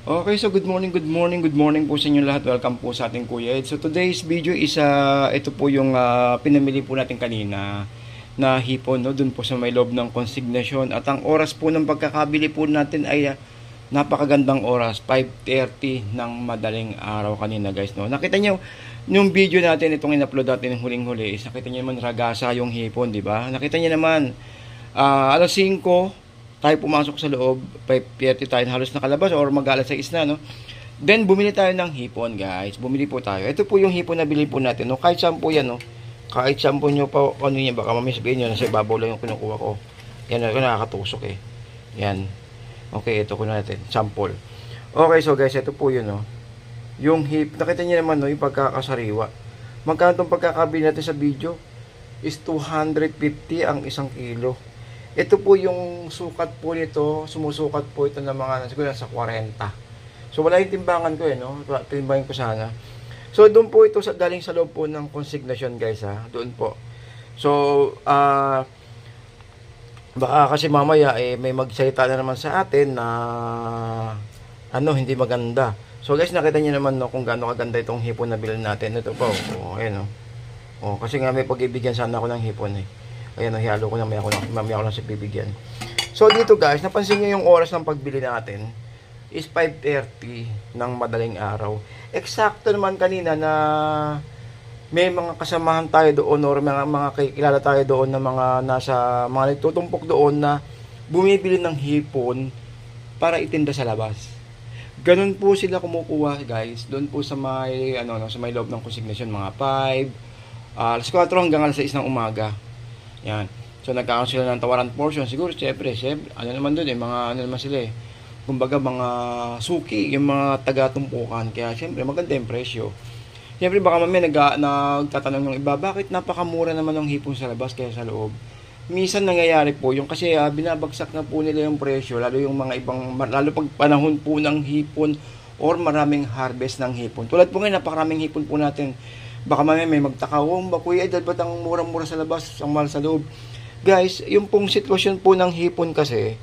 Okay, so good morning po sa inyo lahat. Welcome po sa ating Kuya Ed. So today's video is ito po yung pinamili po natin kanina na hipon, no, dun po sa may loob ng konsignasyon. At ang oras po ng pagkakabili po natin ay napakagandang oras, 5:30 ng madaling araw kanina, guys, no. Nakita niyo yung video natin, itong in-upload natin ng huling-huli, is nakita niyo naman ragasa yung hipon, di ba? Nakita niyo naman alas 5 tayo pumasok sa loob, 5:30 tayo halos nakalabas or mag-alas 6 na, no? Then bumili tayo ng hipon, guys. Bumili po tayo. Ito po yung hipon na bili po natin, no? Kahit saan po yan, no? Kahit saan po nyo pa, ano yan, baka mamaya sabihin nyo, nasa ibabaw lang yung kinukuha ko. Yan, nakakatusok eh. Yan. Okay, ito ko natin. Sample. Okay, so guys, ito po yun, no? Yung hip, nakita nyo naman, no? Yung pagkakasariwa. Magkano itong pagkakabili natin sa video? Is 250 ang 1 kilo. Ito po yung sukat po nito, sumusukat po ito ng mga, siguro sa 40. So wala yung timbangan ko eh, no? Timbangin ko sana. So doon po ito galing sa loob po ng konsignasyon, guys, ha. Doon po. So baka kasi mamaya may magsalita na naman sa atin na hindi maganda. So guys, nakita niyo naman, no, kung gaano kaganda itong hipon na bilhin natin. Ito po, ayan, no. Kasi nga may pag-ibigyan sana ako ng hipon eh. Ayan, hihalo ko na, mamaya ko lang sa bibigyan. So dito, guys, napansin nyo yung oras ng pagbili natin is 5:30 ng madaling araw. Eksakto naman kanina na may mga kasamahan tayo doon or mga kilala tayo doon na mga nagtutumpok doon na bumibili ng hipon para itinda sa labas. Ganun po sila kumukuha, guys. Doon po sa may sa may loob ng konsignasyon, mga 5 alas 4 hanggang alas 6 ng umaga. Yan. So nagkakaroon sila ng tawaran portion. Siguro syempre ano naman doon mga naman sila eh. Kumbaga mga suki, yung mga taga-tumpukan. Kaya syempre maganda yung presyo. Syempre baka mamaya nagtatanong ng iba, bakit napakamura naman ng hipon sa labas kaya sa loob? Minsan nangyayari po yung kasi binabagsak na po nila yung presyo, lalo pag panahon po ng hipon or maraming harvest ng hipon. Tulad po ngayon, napakaraming hipon po natin. Baka mamaya may magtaka, Kuya Ed, ba't ang murang-mura sa labas, ang mahal sa loob? Guys, yung pong sitwasyon po ng hipon kasi,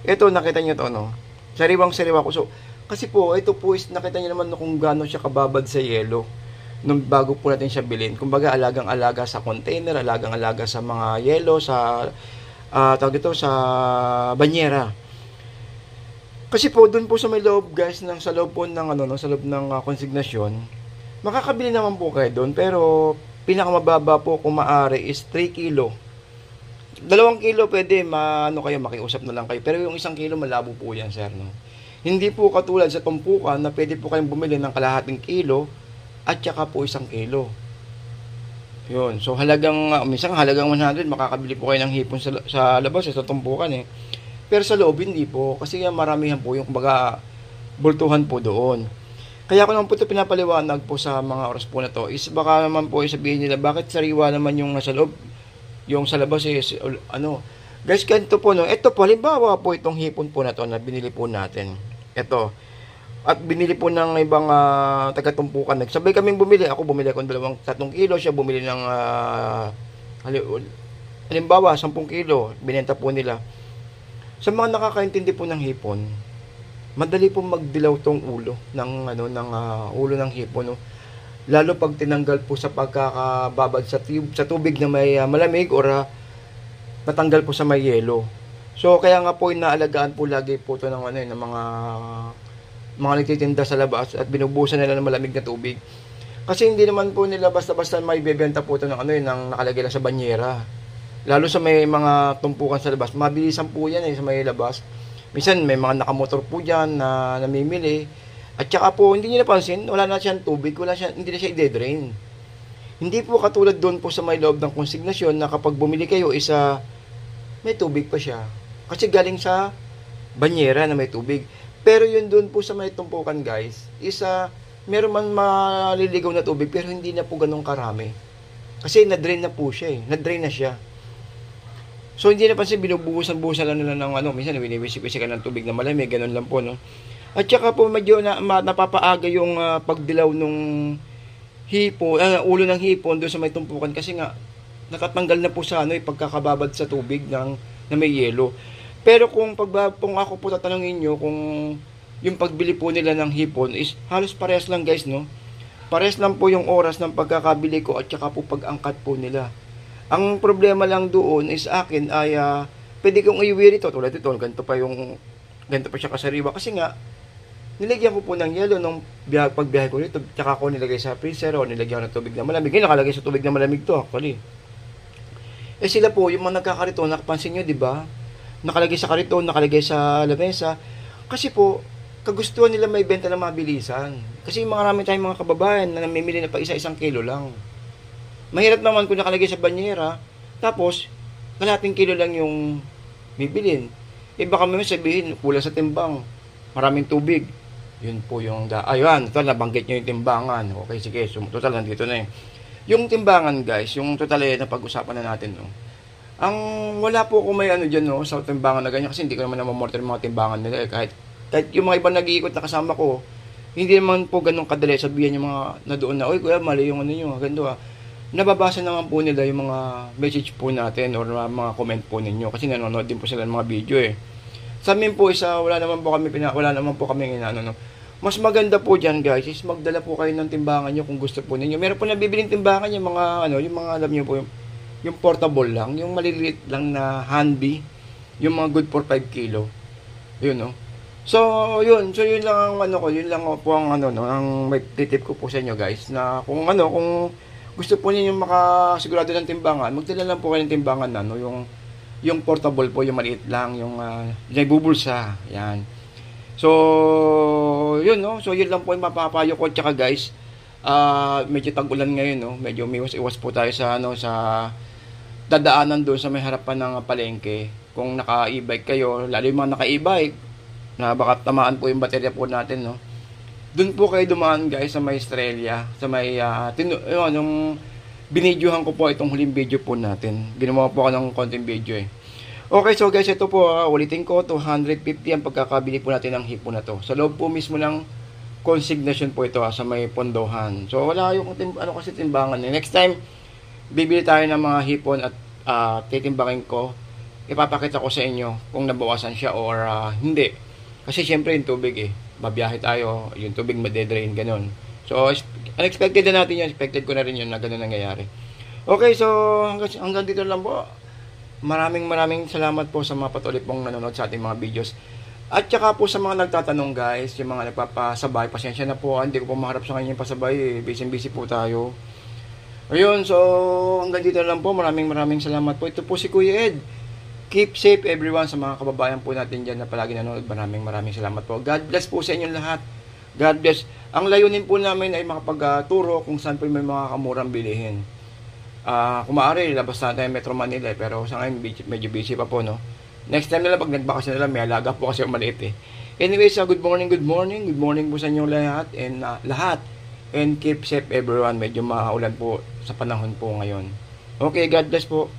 ito, nakita nyo to, no? Sariwang-sariwa ko. So, kasi po, ito po is, nakita nyo naman kung gaano siya kababad sa yelo nung bago po natin siya bilhin. Kumbaga, alagang-alaga sa container, alagang-alaga sa mga yelo, sa, sa banyera. Kasi po, dun po sa may loob, guys, sa loob po ng, sa loob ng konsignasyon, makakabili naman po kayo doon, pero pinakamababa po kung maaari is 3 kilo. 2 kilo pwede, makiusap na lang kayo. Pero yung 1 kilo, malabo po yan, sir, no? Hindi po katulad sa tumpukan na pwede po kayong bumili ng kalahating kilo at saka po 1 kilo. Yun. So minsan halagang 100, makakabili po kayo ng hipon sa labas, sa tumpukan eh. Pero sa loob, hindi po. Kasi maramihan po yung, kumbaga, bultuhan po doon. Kaya ako naman po ito pinapaliwanag po sa mga oras po na to is baka naman po sabihin nila, bakit sariwa naman yung nasa loob, yung sa labas is Guys, ganito po, no? Ito po, halimbawa po itong hipon po na to na binili po natin. Ito. At binili po ng ibang taga-tumpukan. Nagsabay kaming bumili. Ako bumili ako ng 3 kilo. Siya bumili ng halimbawa 10 kilo. Binenta po nila. Sa mga nakakaintindi po ng hipon, madali po magdilaw tong ulo ng ulo ng hipon, no? Lalo pag tinanggal po sa pagkakababad sa tubig na may malamig or natanggal po sa may yelo. So kaya nga po inaalagaan po lagi po to ng ng mga nagtitinda sa labas at binubusan nila ng malamig na tubig. Kasi hindi naman po nila basta-basta may bebenta po to ng ng nakalagay lang sa banyera. Lalo sa may mga tumpukan sa labas, mabilisan po yan sa may labas. Minsan may mga nakamotor po dyan na namimili. At saka po, hindi nyo napansin, wala na siyang tubig, hindi na siya i-drain. Hindi po katulad doon po sa may loob ng konsignasyon na kapag bumili kayo, may tubig pa siya. Kasi galing sa banyera na may tubig. Pero yun doon po sa may tumpukan, guys, meron man maliligaw na tubig, pero hindi na po ganun karami. Kasi na-drain na po siya na-drain na siya. So hindi napansin, binubuhusan-buhusan lang nila ng minsan winiwisik-wisikan ng tubig na malamig, ganun lang po, no. At saka po medyo napapaaga yung pagdilaw nung ulo ng hipon doon sa may tumpukan kasi nga natatanggal na po sa pagkakababad sa tubig na may yelo. Pero kung ako po tatanungin nyo kung yung pagbili po nila ng hipon is halos parehas lang guys, no? Parehas lang po yung oras ng pagkakabili ko at saka po pag-angkat po nila. Ang problema lang doon is akin ay pwede kong iuwi rito. Tulad ito, ganito pa siya kasariwa. Kasi nga, nilagyan ko po ng yelo nung pagbiyahe ko rito. Tsaka ko nilagay sa freezer o nilagyan ng tubig na malamig. Ngayon nakalagay sa tubig na malamig to actually. Eh sila po, yung mga nagkakariton, nakapansin nyo, di ba? Nakalagay sa kariton, nakalagay sa lamesa. Kasi po, kagustuhan nila may benta na mabilisan. Kasi marami tayong mga kababayan na namimili na pa isa-isang kilo lang. Mahirap naman kung nakalagay sa banyera, tapos, kalahating kilo lang yung bibilin. Eh baka may sabihin, kulang sa timbang, maraming tubig. Yun po yung, ayun, total, nabanggit nyo yung timbangan. Okay, sige, total, nandito na eh. Yung timbangan guys, yung total na pag-usapan na natin, no? Ang wala po kung may ano dyan, no, sa timbangan na ganyan, kasi hindi ko naman namamorter yung mga timbangan nila eh, kahit yung mga ibang nag-iikot na kasama ko, hindi naman po ganun kadali sabihan yung mga na doon na, oy kuya, mali yung ano nyo, gando nababasa naman po nila yung mga message po natin or mga comment po ninyo kasi nanonood din po sila ng mga video eh. Sa amin po wala naman po kami inaano, no. Mas maganda po diyan guys is magdala po kayo ng timbangan nyo kung gusto po ninyo. Meron po nabibiling timbangan yung mga ano, yung mga alam niyo po yung portable lang, yung maliliit lang na handy, yung mga good for 5 kilo. Yun, no. So yun lang ang ano ko, yun lang po ang ano, no, ang may titip ko po sa inyo guys na kung gusto po niyo makasigurado ng timbangan, magdala lang po kayo ng timbangan na, no, yung portable po, yung maliit lang, yung naibubulsa, yan. So yun, no, so yun lang po yung mapapayo ko. Tsaka guys, medyo tag-ulan ngayon, no, medyo iwas po tayo sa sa dadaanan doon sa may harapan ng palengke. Kung naka-e-bike kayo, lalo yung mga naka-e-bike na baka tamaan po yung baterya po natin, no. Doon po kayo dumaan guys sa may Estrella, sa may yung binidyohan ko po itong huling video po natin. Ginawa po ako ng konting video eh. Okay, so guys, ito po ulitin ko, 250 ang pagkakabili po natin ng hipon na to. Sa loob po mismo ng consignation po ito sa may pondohan. So wala yung kasi timbangan eh. Next time bibili tayo ng mga hipon at titimbangin ko. Ipapakita ko sa inyo kung nabawasan siya or hindi. Kasi syempre yung tubig eh, babiyahe tayo, yung tubig madedrain, ganun. So, unexpected na natin yun, expected ko na rin yun na ganun nangyayari. Okay, so hanggang dito lang po. Maraming salamat po sa mga patuloy pong nanonood sa ating mga videos. At saka po sa mga nagtatanong guys, yung mga nagpapasabay, pasensya na po, hindi ko po maharap sa kanya yung pasabay, busy po tayo. Ayun, so hanggang dito lang po, maraming salamat po. Ito po si Kuya Ed. Keep safe everyone sa mga kababayan po natin dyan na palagi nanonood. Maraming salamat po. God bless po sa inyong lahat. God bless. Ang layunin po namin ay makapagturo kung saan po may mga kamurang bilihin. Kung maaari, labas natin Metro Manila pero sa ngayon medyo busy pa po, no. Next time nila pag nagbakasyon nila, may alaga po kasi maliit eh. Anyways, good morning po sa inyong lahat and keep safe everyone. Medyo maulan po sa panahon po ngayon. Okay, God bless po.